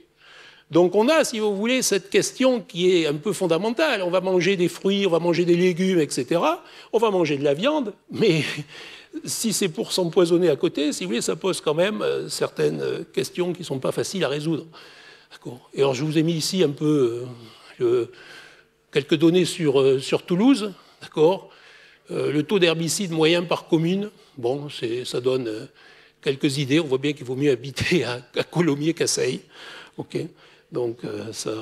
Donc on a, si vous voulez, cette question qui est un peu fondamentale. On va manger des fruits, on va manger des légumes, etc. On va manger de la viande, mais si c'est pour s'empoisonner à côté, si vous voulez, ça pose quand même certaines questions qui ne sont pas faciles à résoudre. Et alors je vous ai mis ici un peu quelques données sur Toulouse. D'accord. Le taux d'herbicide moyen par commune, bon, ça donne quelques idées. On voit bien qu'il vaut mieux habiter à Colomiers qu'à Seille. Okay. Donc ça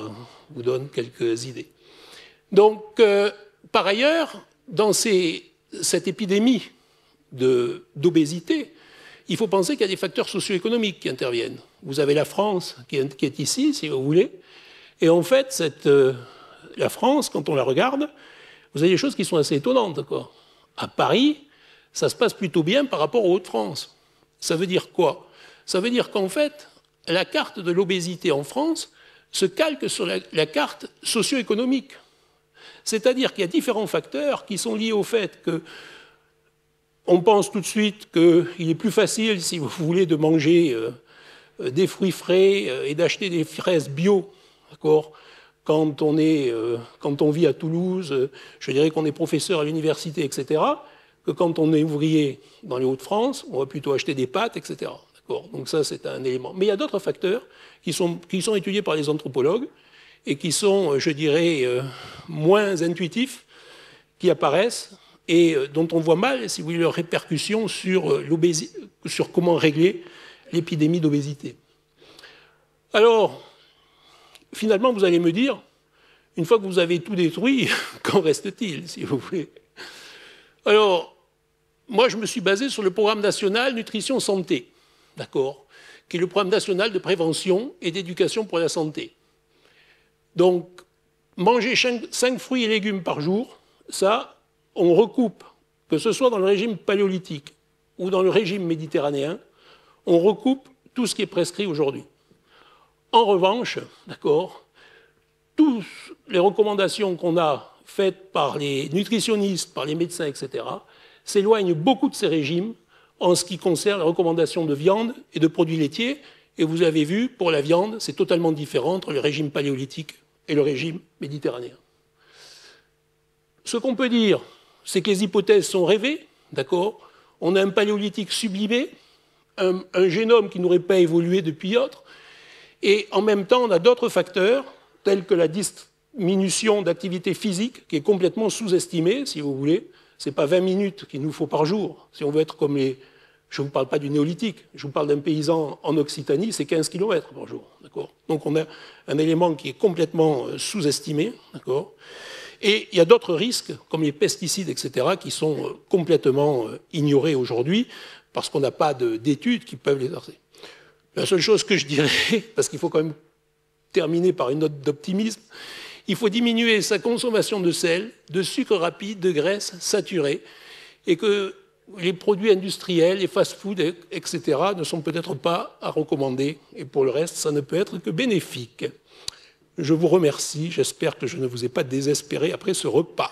vous donne quelques idées. Donc, par ailleurs, dans cette épidémie d'obésité, il faut penser qu'il y a des facteurs socio-économiques qui interviennent. Vous avez la France qui est ici, si vous voulez, et en fait, la France, quand on la regarde, vous avez des choses qui sont assez étonnantes, quoi. À Paris, ça se passe plutôt bien par rapport aux Hauts-de-France. Ça veut dire quoi? Ça veut dire qu'en fait, la carte de l'obésité en France se calque sur la carte socio-économique. C'est-à-dire qu'il y a différents facteurs qui sont liés au fait que on pense tout de suite qu'il est plus facile, si vous voulez, de manger des fruits frais et d'acheter des fraises bio, d'accord ? Quand on vit à Toulouse, je dirais qu'on est professeur à l'université, etc., que quand on est ouvrier dans les Hauts-de-France, on va plutôt acheter des pâtes, etc. Donc ça, c'est un élément. Mais il y a d'autres facteurs qui sont étudiés par les anthropologues et qui sont, je dirais, moins intuitifs, qui apparaissent et dont on voit mal, si vous voulez, leurs répercussions sur comment régler l'épidémie d'obésité. Alors, finalement, vous allez me dire, une fois que vous avez tout détruit, qu'en reste-t-il, si vous voulez? Alors, moi, je me suis basé sur le programme national Nutrition Santé, d'accord, qui est le programme national de prévention et d'éducation pour la santé. Donc, manger 5 fruits et légumes par jour, ça, on recoupe, que ce soit dans le régime paléolithique ou dans le régime méditerranéen, on recoupe tout ce qui est prescrit aujourd'hui. En revanche, d'accord, toutes les recommandations qu'on a faites par les nutritionnistes, par les médecins, etc., s'éloignent beaucoup de ces régimes en ce qui concerne les recommandations de viande et de produits laitiers. Et vous avez vu, pour la viande, c'est totalement différent entre le régime paléolithique et le régime méditerranéen. Ce qu'on peut dire, c'est que les hypothèses sont rêvées, d'accord. On a un paléolithique sublimé, un génome qui n'aurait pas évolué depuis autre, et en même temps, on a d'autres facteurs, tels que la diminution d'activité physique, qui est complètement sous-estimée, si vous voulez. Ce n'est pas 20 minutes qu'il nous faut par jour. Si on veut être comme les... Je ne vous parle pas du néolithique, je vous parle d'un paysan en Occitanie, c'est 15 km par jour. Donc on a un élément qui est complètement sous-estimé. Et il y a d'autres risques, comme les pesticides, etc., qui sont complètement ignorés aujourd'hui, parce qu'on n'a pas d'études qui peuvent les arrêter. La seule chose que je dirais, parce qu'il faut quand même terminer par une note d'optimisme, il faut diminuer sa consommation de sel, de sucre rapide, de graisse saturée, et que les produits industriels, les fast-foods, etc., ne sont peut-être pas à recommander, et pour le reste, ça ne peut être que bénéfique. Je vous remercie, j'espère que je ne vous ai pas désespéré après ce repas.